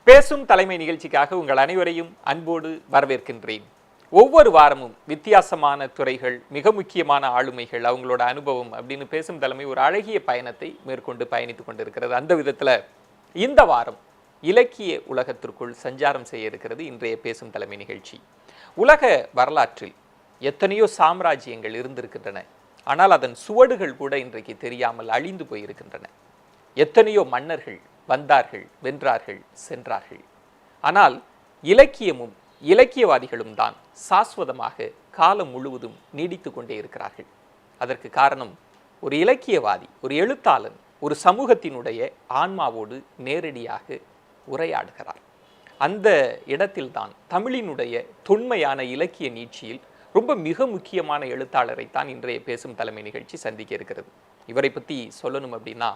பேசும் தலைமை நிகழ்ச்சிக்காக உங்கள் அனைவரையும் அன்போடு வரவேற்கின்றேன். ஒவ்வொரு வாரமும் வித்தியாசமான துறைகள், மிக முக்கியமான ஆளுமைகள், அவங்களோட அனுபவம் அப்படின்னு பேசும் தலைமை ஒரு அழகிய பயணத்தை மேற்கொண்டு பயணித்துக் கொண்டிருக்கிறது. அந்த விதத்துல இந்த வாரம் இலக்கிய உலகத்திற்குள் சஞ்சாரம் செய்ய இருக்கிறது இன்றைய பேசும் தலைமை நிகழ்ச்சி. உலக வரலாற்றில் எத்தனையோ சாம்ராஜ்யங்கள் இருந்திருக்கின்றன. ஆனால் அதன் சுவடுகள் கூட இன்றைக்கு தெரியாமல் அழிந்து போயிருக்கின்றன. எத்தனையோ மன்னர்கள் வந்தார்கள், வென்றார்கள், சென்றார்கள். ஆனால் இலக்கியமும் இலக்கியவாதிகளும் தான் சாஸ்வதமாக காலம் முழுவதும் நீடித்து கொண்டே இருக்கிறார்கள். அதற்கு காரணம், ஒரு இலக்கியவாதி, ஒரு எழுத்தாளன் ஒரு சமூகத்தினுடைய ஆன்மாவோடு நேரடியாக உரையாடுகிறார். அந்த இடத்தில்தான் தமிழினுடைய தொன்மையான இலக்கிய நீட்சியில் ரொம்ப மிக முக்கியமான எழுத்தாளரை தான் இன்றைய பேசும் தலைமை நிகழ்ச்சி சந்திக்க இருக்கிறது. இவரை பற்றி சொல்லணும் அப்படின்னா,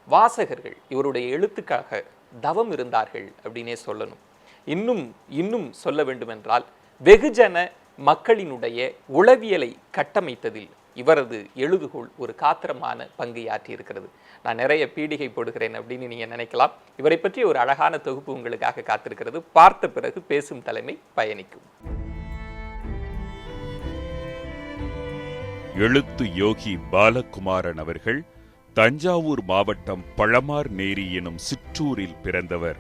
வாசகர்கள் இவருடைய எழுத்துக்காக தவம் இருந்தார்கள் அப்படின்னே சொல்லணும். இன்னும் சொல்ல வேண்டுமென்றால், வெகுஜன மக்களினுடைய உளவியலை கட்டமைத்ததில் இவரது எழுதுகோள் ஒரு காத்திரமான பங்கை ஆற்றி இருக்கிறது. நான் நிறைய பீடிகை போடுகிறேன் அப்படின்னு நீங்க நினைக்கலாம். இவரை பற்றி ஒரு அழகான தொகுப்பு உங்களுக்காக காத்திருக்கிறது. பார்த்த பிறகு பேசும் தலைமை பயணிக்கும். எழுத்து யோகி பாலகுமாரன் அவர்கள் தஞ்சாவூர் மாவட்டம் பழமார்நேரி எனும் சிற்றூரில் பிறந்தவர்.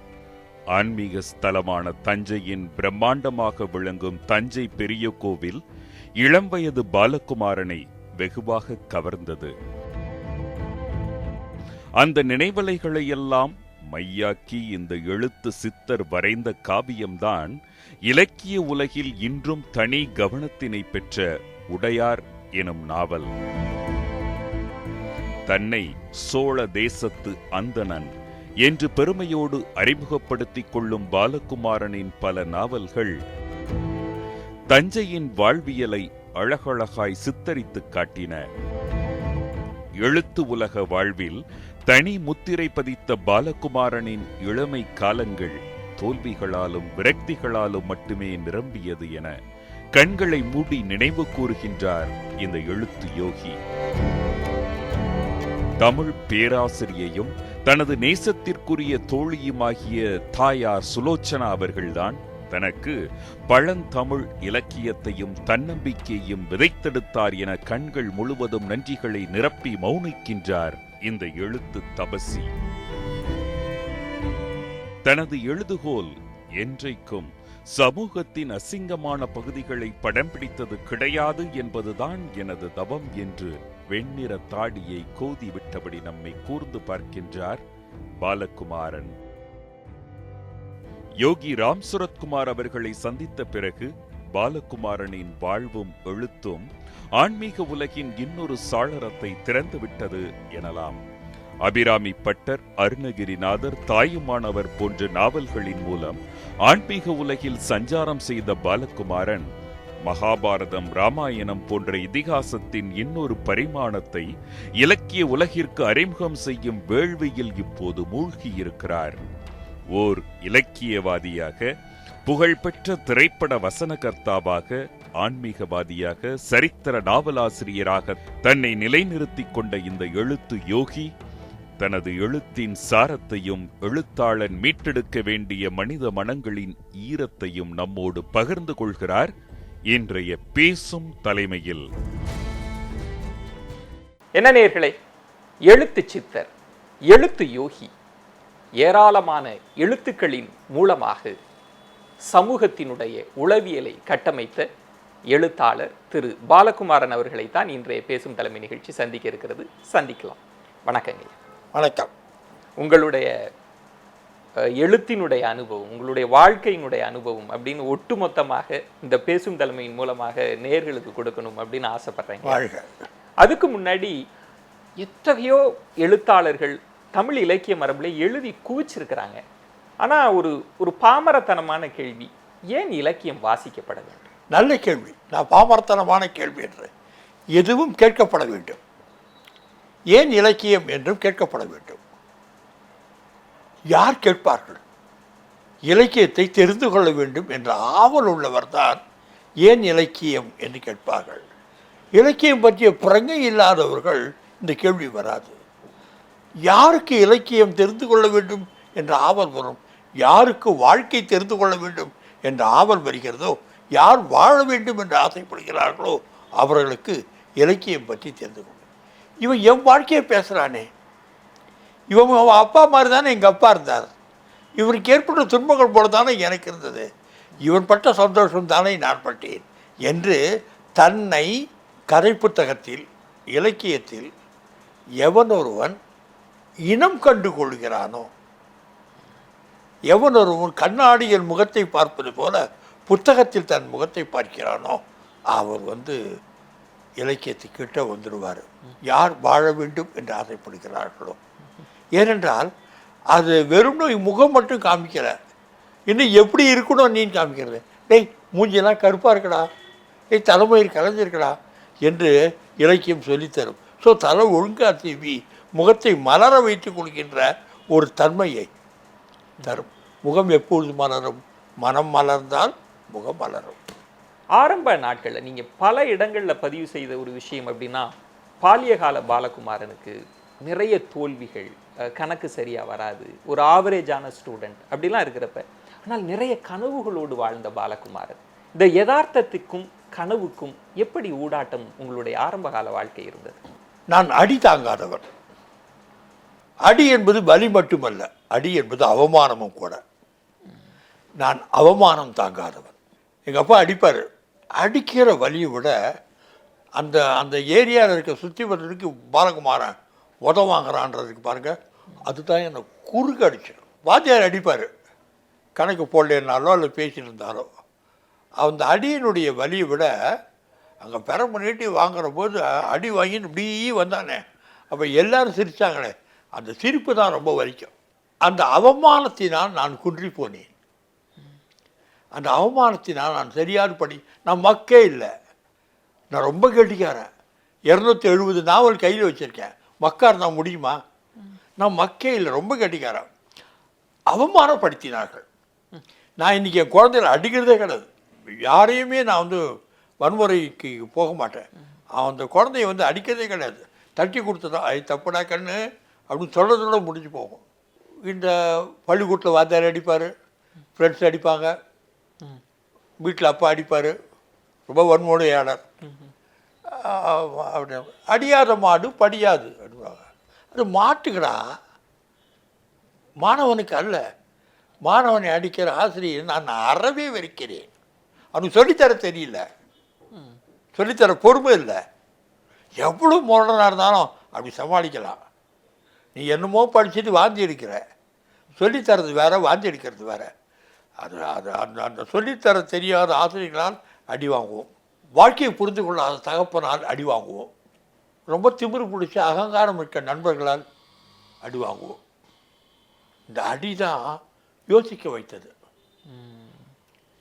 ஆன்மீக ஸ்தலமான தஞ்சையின் பிரம்மாண்டமாக விளங்கும் தஞ்சை பெரிய கோவில் இளம் வயது பாலகுமாரனை வெகுவாக கவர்ந்தது. அந்த நினைவலைகளை எல்லாம் மையாக்கி இந்த எழுத்து சித்தர் வரைந்த காவியம்தான் இலக்கிய உலகில் இன்றும் தனி கவனத்தினை பெற்ற உடையார் எனும் நாவல். தன்னை சோழ தேசத்து அந்தணன் என்று பெருமையோடு அறிமுகப்படுத்திக் கொள்ளும் பாலகுமாரனின் பல நாவல்கள் தஞ்சையின் வாழ்வியலை அழகழகாய் சித்தரித்து காட்டின. எழுத்து உலக வாழ்வில் தனி முத்திரை பதித்த பாலகுமாரனின் இளமை காலங்கள் தோல்விகளாலும் விரக்திகளாலும் மட்டுமே நிரம்பியது என கண்களை மூடி நினைவு கூறுகின்றார் இந்த எழுத்து யோகி. தமிழ் பேராசிரியையும் தனது நேசத்திற்குரிய தோழியுமாகிய தாயார் சுலோச்சனா அவர்கள்தான் தனக்கு பழந்தமிழ் இலக்கியத்தையும் தன்னம்பிக்கையும் விதைத்தெடுத்தார் என கண்கள் முழுவதும் நன்றிகளை நிரப்பி மௌனிக்கின்றார் இந்த எழுத்து தபசி. தனது எழுதுகோல் என்றைக்கும் சமூகத்தின் அசிங்கமான பகுதிகளை படம் பிடித்தது கிடையாது என்பதுதான் எனது தவம் என்று வெண்ணிற தாடியை கோதி விட்டபடி நம்மை கூர்ந்து பார்க்கின்றார் பாலகுமாரன். யோகி ராம் சுரத்குமார் அவர்களை சந்தித்த பிறகு பாலகுமாரனின் வாழ்வும் எழுத்தும் ஆன்மீக உலகின் இன்னொரு சாளரத்தை திறந்துவிட்டது எனலாம். அபிராமி பட்டர், அருணகிரிநாதர், தாயுமானவர் போன்ற நாவல்களின் மூலம் ஆன்மீக உலகில் சஞ்சாரம் செய்த பாலகுமாரன் மகாபாரதம், ராமாயணம் போன்ற இதிகாசத்தின் இன்னொரு பரிமாணத்தை இலக்கிய உலகிற்கு அறிமுகம் செய்யும் வேள்வியில் இப்போது மூழ்கியிருக்கிறார். ஓர் இலக்கியவாதியாக, புகழ்பெற்ற திரைப்பட வசனகர்த்தாவாக, ஆன்மீகவாதியாக, சரித்திர நாவலாசிரியராக தன்னை நிலைநிறுத்திக் கொண்ட இந்த எழுத்து யோகி தனது எழுத்தின் சாரத்தையும் எழுத்தாளன் மீட்டெடுக்க வேண்டிய மனித மனங்களின் ஈரத்தையும் நம்மோடு பகிர்ந்து கொள்கிறார் இன்றைய பேசும் தலைமையில். என்ன நேயர்களே, எழுத்து சித்தர், எழுத்து யோகி ஏராளமான எழுத்துக்களின் மூலமாக சமூகத்தினுடைய உளவியலை கட்டமைத்த எழுத்தாளர் திரு பாலகுமாரன் அவர்களைத்தான் இன்றைய பேசும் தலைமை நிகழ்ச்சி சந்திக்க இருக்கிறது. சந்திக்கலாம். வணக்கங்க. வணக்கம். உங்களுடைய எழுத்தினுடைய அனுபவம், உங்களுடைய வாழ்க்கையினுடைய அனுபவம் அப்படின்னு ஒட்டுமொத்தமாக இந்த பேசும் தலைமையின் மூலமாக நேயர்களுக்கு கொடுக்கணும் அப்படின்னு ஆசைப்படுறேன். அதுக்கு முன்னாடி எத்தகையோ எழுத்தாளர்கள் தமிழ் இலக்கிய மரபில் எழுதி குவிச்சிருக்கிறாங்க. ஆனால் ஒரு பாமரத்தனமான கேள்வி, ஏன் இலக்கியம் வாசிக்கப்பட வேண்டும்? நல்ல கேள்வி. நான் பாமரத்தனமான கேள்வி என்று எதுவும் கேட்கப்பட வேண்டும். ஏன் இலக்கியம் என்றும் கேட்கப்பட வேண்டும். யார் கேட்பார்கள்? இலக்கியத்தை தெரிந்து கொள்ள வேண்டும் என்ற ஆவல் உள்ளவர்தான் ஏன் இலக்கியம் என்று கேட்பார்கள். இலக்கியம் பற்றிய பிரங்கை இல்லாதவர்கள் இந்த கேள்வி வராது. யாருக்கு இலக்கியம் தெரிந்து கொள்ள வேண்டும் என்ற ஆவல் வரும்? யாருக்கு வாழ்க்கை தெரிந்து கொள்ள வேண்டும் என்ற ஆவல் வருகிறதோ, யார் வாழ வேண்டும் என்று ஆசைப்படுகிறார்களோ அவர்களுக்கு இலக்கியம் பற்றி தெரிந்து கொள்ளும். இவன் என் வாழ்க்கையை பேசுகிறானே, இவன் அவன் அப்பா மாதிரி தானே எங்கள் அப்பா இருந்தார், இவனுக்கு ஏற்பட்ட துன்பங்கள் போல தானே எனக்கு இருந்தது, இவன் பட்ட சந்தோஷம் தானே நான் பட்டேன் என்று தன்னை கதை புத்தகத்தில் இலக்கியத்தில் எவன் ஒருவன் இனம் கண்டு கொள்கிறானோ, எவன் ஒருவன் கண்ணாடியில் முகத்தை பார்ப்பது போல புத்தகத்தில் தன் முகத்தை பார்க்கிறானோ அவர் இலக்கியத்துக்கிட்ட வந்துடுவார். யார் வாழ வேண்டும் என்று ஆசைப்படுகிறார்களோ. ஏனென்றால் அது வெறும் முகம் மட்டும் காமிக்கல, இன்னும் எப்படி இருக்கணும் நீ காமிக்கிறது. டேய் மூஞ்சியெல்லாம் கருப்பாக இருக்கடா, டேய் தலைமயிர் கலைஞ்சிருக்கடா என்று இலக்கியம் சொல்லித்தரும். ஸோ தலை ஒழுங்கா தீவி முகத்தை மலர வைத்துக் கொள்கின்ற ஒரு தன்மையை தரும். முகம் எப்பொழுது மலரும்? மனம் மலர்ந்தால் முகம் மலரும். ஆரம்ப நாட்களில் நீங்கள் பல இடங்களில் பதிவு செய்த ஒரு விஷயம் அப்படின்னா, பாலியகால பாலகுமாரனுக்கு நிறைய தோல்விகள், கணக்கு சரியாக வராது, ஒரு ஆவரேஜான ஸ்டூடெண்ட் அப்படிலாம் இருக்கிறப்ப, ஆனால் நிறைய கனவுகளோடு வாழ்ந்த பாலகுமாரன். இந்த யதார்த்தத்துக்கும் கனவுக்கும் எப்படி ஊடாட்டம் உங்களுடைய ஆரம்பகால வாழ்க்கை இருந்தது? நான் அடி தாங்காதவன். அடி என்பது வலி மட்டுமல்ல, அடி என்பது அவமானமும் கூட. நான் அவமானம் தாங்காதவன். எங்கள் அப்பா அடிப்பார். அடிக்கிற வலியை விட அந்த அந்த ஏரியாவில் இருக்க சுற்றி வர்றதுக்கு பாலகுமாரன் உதவாங்கிறான்றதுக்கு பாருங்கள், அதுதான் என்னை குறுக்கு அடிச்சிடும். வாத்தியார் அடிப்பார், கணக்கு போடலனாலோ அல்ல பேசிட்டு இருந்தாலோ. அந்த அடியினுடைய வலியை விட அங்கே பெரம்பு நீட்டி வாங்குற போது அடி வாங்கின்னு இப்படி வந்தானே, அப்போ எல்லாரும் சிரித்தாங்களே, அந்த சிரிப்பு தான் ரொம்ப வலிக்கும். அந்த அவமானத்தினால் நான் குன்றி போனேன். அந்த அவமானத்தினால் நான் சரியான நான் மக்கே இல்லை. நான் ரொம்ப கெட்டிக்காரன். 270 நாவல் கையில் வச்சுருக்கேன். மக்கா இருந்தால் முடியுமா? நான் மக்கே இல்லை, ரொம்ப கெட்டிக்காரன். அவமானப்படுத்தினார்கள். நான் இன்றைக்கி என் குழந்தைகளை அடிக்கிறதே கிடையாது. யாரையுமே நான் வன்முறைக்கு போக மாட்டேன். அந்த குழந்தைய அடிக்கிறதே கிடையாது. தட்டி கொடுத்ததா அது தப்புடா கண்ணு அப்படின்னு சொல்கிறதோட முடிஞ்சு போகும். இந்த பள்ளிக்கூட்டில் வாத்தியார் அடிப்பார், ஃப்ரெண்ட்ஸ் அடிப்பாங்க, வீட்டில் அப்பா அடிப்பார், ரொம்ப வன்முறையாளர். அப்படி அடியாத மாடு படியாது அப்படிவாங்க. அது மாட்டுக்கடா, மாணவனுக்கு அல்ல. மாணவனை அடிக்கிற ஆசிரியர் நான் அறவே வெறுக்கிறேன். அவனுக்கு சொல்லித்தர தெரியல, சொல்லித்தர பொறுமை இல்லை. எவ்வளோ முரடனாக இருந்தாலும் அப்படி சமாளிக்கலாம். நீ என்னமோ படிச்சுட்டு வாந்தி எடுக்கிற, சொல்லித்தரது வேற, வாந்தி எடுக்கிறது வேற. அது அது அந்த அந்த சொல்லித்தர தெரியாத ஆசிரியர்களால் அடி வாங்குவோம். வாழ்க்கையை புரிந்து கொள்ளாத தகப்பனால் அடி வாங்குவோம். ரொம்ப திமிரு பிடிச்ச அகங்காரம் இருக்க நண்பர்களால் அடி வாங்குவோம். இந்த அடி தான் யோசிக்க வைத்தது,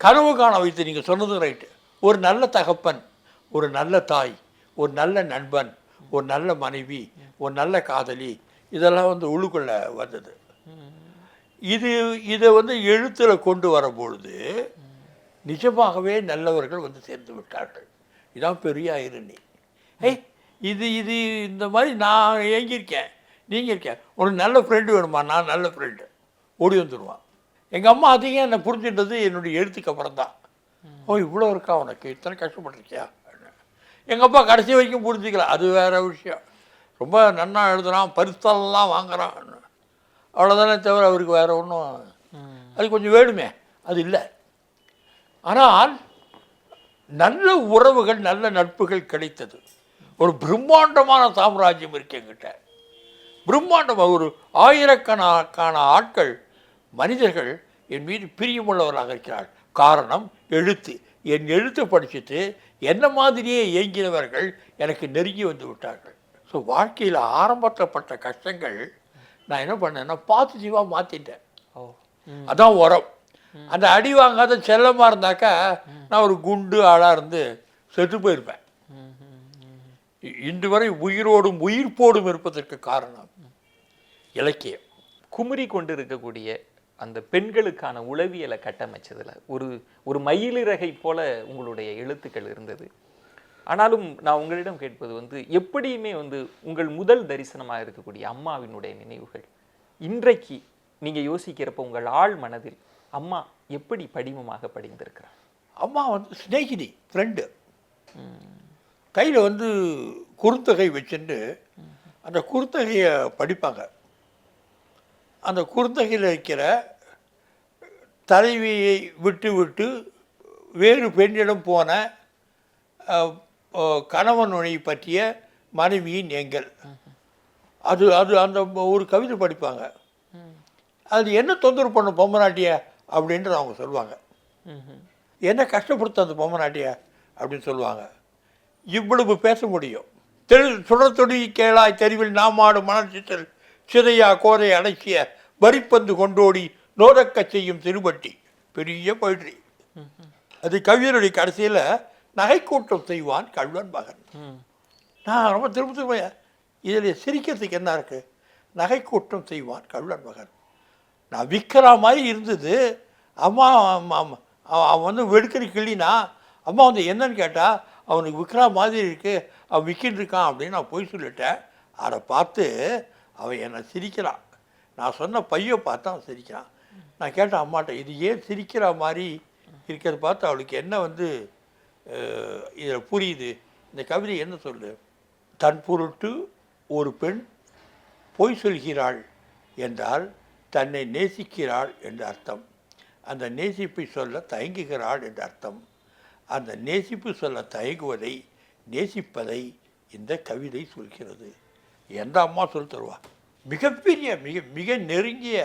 கனவு காண வைத்து. நீங்கள் சொன்னது ரைட்டு. ஒரு நல்ல தகப்பன், ஒரு நல்ல தாய், ஒரு நல்ல நண்பன், ஒரு நல்ல மனைவி, ஒரு நல்ல காதலி, இதெல்லாம் உள்ளுக்குள்ள வந்தது. இதை எழுத்தில் கொண்டு வரும்பொழுது நிஜமாகவே நல்லவர்கள் சேர்ந்து விட்டார்கள். இதான் பெரிய ஐரணி. இது இந்த மாதிரி நான் ஏங்கியிருக்கேன், நீங்கள் இருக்கேன். உனக்கு நல்ல ஃப்ரெண்டு வேணுமா? நான் நல்ல ஃப்ரெண்டு, ஓடி வந்துடுவான். எங்கள் அம்மா அதிகம் என்னை புரிஞ்சுட்டது என்னுடைய எழுத்துக்கு அப்புறம் தான். இவ்வளோ இருக்கா உனக்கு, இத்தனை கஷ்டப்பட்டுருக்கியா? எங்கள் அப்பா கடைசி வரைக்கும் புரிஞ்சுக்கலாம். அது வேறு விஷயம். ரொம்ப நன்னா எழுதுகிறான், பரிசெல்லாம் வாங்குறான், அவ்வளோதானே தவிர அவருக்கு வேறு ஒன்றும் அது கொஞ்சம் வேணுமே, அது இல்லை. ஆனால் நல்ல உறவுகள், நல்ல நட்புகள் கிடைத்தது. ஒரு பிரம்மாண்டமான சாம்ராஜ்யம் இருக்கு என்கிட்ட. பிரம்மாண்டமாக ஒரு ஆயிரக்கணக்கான ஆட்கள், மனிதர்கள் என் மீது பிரியமுள்ளவராக இருக்கிறார்கள். காரணம் எழுத்து. என் எழுத்தை படிச்சுட்டு என்ன மாதிரியே இயங்கினவர்கள் எனக்கு நெருங்கி வந்து விட்டார்கள். ஸோ வாழ்க்கையில் ஆரம்பத்தப்பட்ட கஷ்டங்கள் நான் என்ன பண்ணேன்னா பாசிட்டிவாக மாற்றிட்டேன். அதான் உரம். அந்த அடி வாங்காத செல்லமாக இருந்தாக்கா நான் ஒரு குண்டு ஆளாக இருந்து செத்து போயிருப்பேன். இன்று வரை உயிரோடும் உயிர்ப்போடும் இருப்பதற்கு காரணம் இலக்கியம். குமரி கொண்டு இருக்கக்கூடிய அந்த பெண்களுக்கான உளவியலை கட்டமைச்சதில் ஒரு மயிலிறகை போல உங்களுடைய எழுத்துக்கள் இருந்தது. ஆனாலும் நான் உங்களிடம் கேட்பது எப்படியுமே உங்கள் முதல் தரிசனமாக இருக்கக்கூடிய அம்மாவினுடைய நினைவுகள் இன்றைக்கு நீங்க யோசிக்கிறப்ப உங்கள் ஆழ் மனதில் அம்மா எப்படி படிமமாக படிந்திருக்கிறார்? அம்மா வந்து சிநேகிதி, ஃப்ரெண்டு. கையில் வந்து குறுந்தொகை வச்சுட்டு அந்த குறுந்தொகையை படிப்பாங்க. அந்த குறுந்தொகையில் இருக்கிற தலைவியை விட்டு விட்டு வேறு பெண்ணிடம் போன கணவனை பற்றிய மனைவியின் எங்கள் அது அது அந்த ஒரு கவிதை படிப்பாங்க. அது என்ன தொந்தரவு பண்ணும் பொம்மநாட்டிய அப்படின்றது அவங்க சொல்லுவாங்க. என்ன கஷ்டப்படுத்த அந்த பொம்மநாட்டிய அப்படின்னு சொல்லுவாங்க. இவ்வளவு பேச முடியும். சுடத்தொடி கேளாய் தெருவில் நாமாடு மணச்சித்தல் சிதையா கோதை அடைச்சிய வரிப்பந்து கொண்டோடி நோதக்க செய்யும் திருப்பட்டி, பெரிய போயிட்ரி. அது கவியருடைய கடைசியில் நகைக்கூட்டம் செய்வான் கள்வன் மகன். நான் ரொம்ப திரும்ப இதில் சிரிக்கிறதுக்கு என்ன இருக்குது? நகைக்கூட்டம் செய்வான் கள்வன் மகன். நான் விற்கிற மாதிரி இருந்தது. அம்மா அவன் வந்து வெடுக்கிற கிள்ளினா அம்மா வந்து என்னன்னு கேட்டால் அவனுக்கு விற்கிற மாதிரி இருக்குது, அவன் விற்கின்னு இருக்கான் அப்படின்னு நான் போய் சொல்லிட்டேன். அதை பார்த்து அவன் என்னை சிரிக்கிறான். நான் சொன்ன பையை பார்த்து அவன் சிரிக்கிறான். நான் கேட்டேன் அம்மாட்ட, இது ஏன் சிரிக்கிற மாதிரி இருக்கிறத பார்த்து அவளுக்கு என்ன வந்து இதில் புரியுது, இந்த கவிதை என்ன சொல்லு? தன் பொருட்டு ஒரு பெண் பொய் சொல்கிறாள் என்றால் தன்னை நேசிக்கிறாள் என்று அர்த்தம். அந்த நேசிப்பை சொல்ல தயங்குகிறாள் என்று அர்த்தம். அந்த நேசிப்பு சொல்ல தயங்குவதை, நேசிப்பதை இந்த கவிதை சொல்கிறது. எந்த அம்மா சொல்லி தருவா? மிகப்பெரிய மிக மிக நெருங்கிய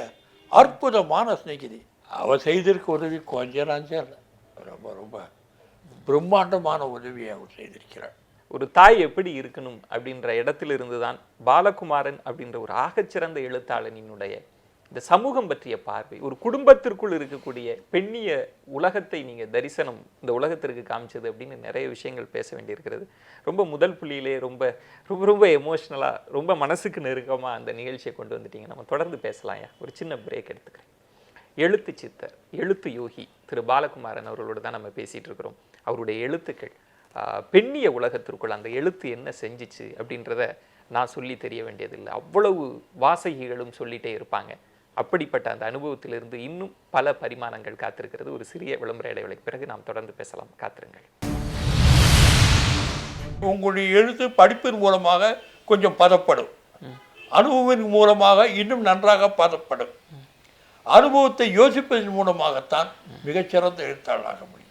அற்புதமான சிநேகிதி. அவள் செய்திருக்க உதவி கொஞ்சம் நஞ்சம் இல்லை, ரொம்ப ரொம்ப பிரம்மாண்டமான உதவியை அவர் செய்திருக்கிறார். ஒரு தாய் எப்படி இருக்கணும் அப்படின்ற இடத்திலிருந்து தான் பாலகுமாரன் அப்படின்ற ஒரு ஆகச்சிறந்த எழுத்தாளனினுடைய இந்த சமூகம் பற்றிய பார்வை, ஒரு குடும்பத்திற்குள் இருக்கக்கூடிய பெண்ணிய உலகத்தை நீங்க தரிசனம் இந்த உலகத்திற்கு காமிச்சது அப்படின்னு நிறைய விஷயங்கள் பேச வேண்டியிருக்கிறது. ரொம்ப முதல் புள்ளியிலே ரொம்ப ரொம்ப ரொம்ப எமோஷ்னலாக, ரொம்ப மனசுக்கு நெருக்கமாக அந்த நிகழ்ச்சியை கொண்டு வந்துட்டீங்க. நம்ம தொடர்ந்து பேசலாம்யா. ஒரு சின்ன பிரேக் எடுத்துக்கிறேன். எழுத்து சித்தர், எழுத்து யோகி திரு பாலகுமாரன் அவர்களோடு தான் நம்ம பேசிகிட்டு இருக்கிறோம். அவருடைய எழுத்துக்கள் பெண்ணிய உலகத்திற்குள் அந்த எழுத்து என்ன செஞ்சிச்சு அப்படின்றத நான் சொல்லி தெரிய வேண்டியதில்லை. அவ்வளவு வாசகிகளும் சொல்லிகிட்டே இருப்பாங்க. அப்படிப்பட்ட அந்த அனுபவத்திலிருந்து இன்னும் பல பரிமாணங்கள் காத்திருக்கிறது. ஒரு சிறிய விளம்பர இடைவேளைக்கு பிறகு நாம் தொடர்ந்து பேசலாம். காத்திருங்கள். உங்களுடைய எழுத்து படிப்பின் மூலமாக கொஞ்சம் பதப்படும், அனுபவத்தின் மூலமாக இன்னும் நன்றாக பதப்படும். அனுபவத்தை யோசிப்பதன் மூலமாகத்தான் மிகச்சிறந்த எழுத்தாளராக முடியும்.